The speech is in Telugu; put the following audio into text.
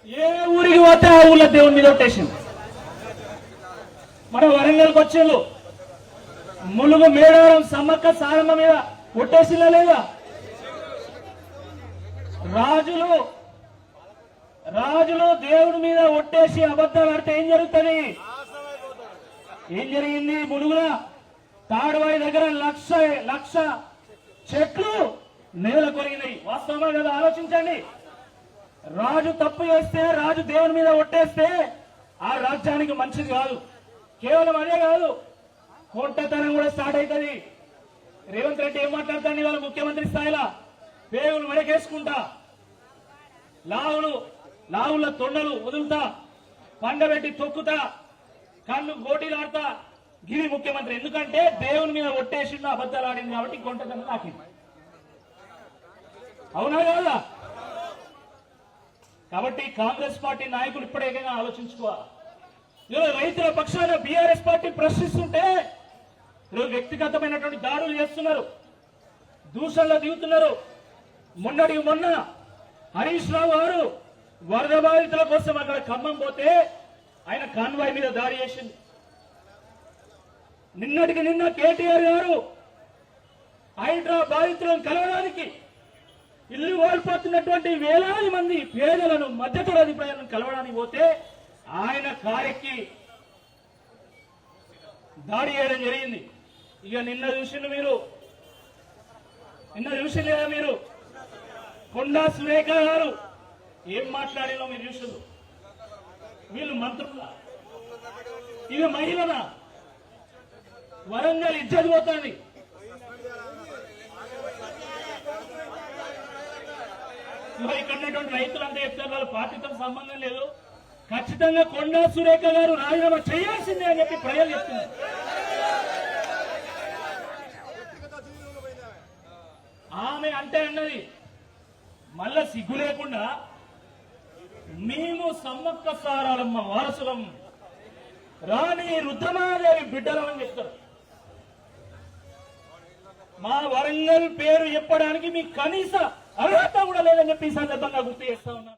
ఏ ఊరికి పోతే ఆ ఊళ్ళో దేవుని మీద ఒట్టేసింది. మన వరంగల్కి వచ్చేళ్ళు ములుగు మేడారం సమ్మక్క సారమ్మ మీద ఒట్టేసిందా లేదా? రాజులు దేవుడి మీద ఒట్టేసి అబద్ధాలు ఆడితే ఏం జరుగుతుంది? ఏం జరిగింది? ములుగుల తాడువాయి దగ్గర లక్ష చెట్లు నేల కొరిగినాయి. వాస్తవమా కదా? ఆలోచించండి. రాజు తప్పు చేస్తే, రాజు దేవుని మీద ఒట్టేస్తే ఆ రాజ్యానికి మంచిది కాదు. కేవలం అదే కాదు, కొంటతనం కూడా స్టార్ట్ అవుతుంది. రేవంత్ రెడ్డి ఏం మాట్లాడతాడు ఇవాళ ముఖ్యమంత్రి స్థాయిలో? పేగులు మెడకేసుకుంటా, లావుల తొండలు వదులుతా, పండబెట్టి తొక్కుతా, కళ్ళు గోటీలాడతా. గిరి ముఖ్యమంత్రి. ఎందుకంటే దేవుని మీద ఒట్టేసిండు, అబద్ధాలు ఆడింది కాబట్టి కొంటతనం నాకింది. అవునా కాదా? కాబట్టి కాంగ్రెస్ పార్టీ నాయకులు ఇప్పటికైనా ఆలోచించుకోవాలి. ఈరోజు రైతుల పక్షాన బీఆర్ఎస్ పార్టీ ప్రశ్నిస్తుంటే ఈరోజు వ్యక్తిగతమైనటువంటి దాడులు చేస్తున్నారు, దూషణలు దిగుతున్నారు. మొన్న హరీష్ రావు గారు వరద బాధితుల కోసం అక్కడ ఖమ్మం పోతే ఆయన కాన్వాయ్ మీద దాడి చేసింది. నిన్నటికి నిన్న కేటీఆర్ గారు హైడ్రా బాధితులను కలవడానికి ఇల్లు కోల్పోతున్నటువంటి వేలాది మంది పేదలను, మధ్యతరగతి ప్రజలను కలవడానికి పోతే ఆయన కారెక్కి దాడి చేయడం జరిగింది. ఇక నిన్న చూసింది మీరు కొండా సురేఖ గారు ఏం మాట్లాడినో మీరు చూసిండ్రు. వీళ్ళు మంత్రుల, ఇక మహిళనా? వరంగల్ ఇజ్జత్ పోతుంది. ఇక్కడ ఉన్నటువంటి రైతులంతా చెప్తారు వాళ్ళ పార్టీతో సంబంధం లేదు, ఖచ్చితంగా కొండా సురేఖ గారు రాజీనామా చేయాల్సిందే అని చెప్పి ప్రజలు చెప్తున్నారు. ఆమె అంటే అన్నది మళ్ళా సిగ్గు లేకుండా మేము సమ్మక్క సారాలమ్మ వారసులం, రాణి రుద్రమాదేవి బిడ్డలం అని చెప్తారు. మా వరంగల్ పేరు చెప్పడానికి మీకు కనీస అర్హత కూడా లేదని చెప్పి ఈ సందర్భంగా గుర్తు చేస్తా ఉన్నాను.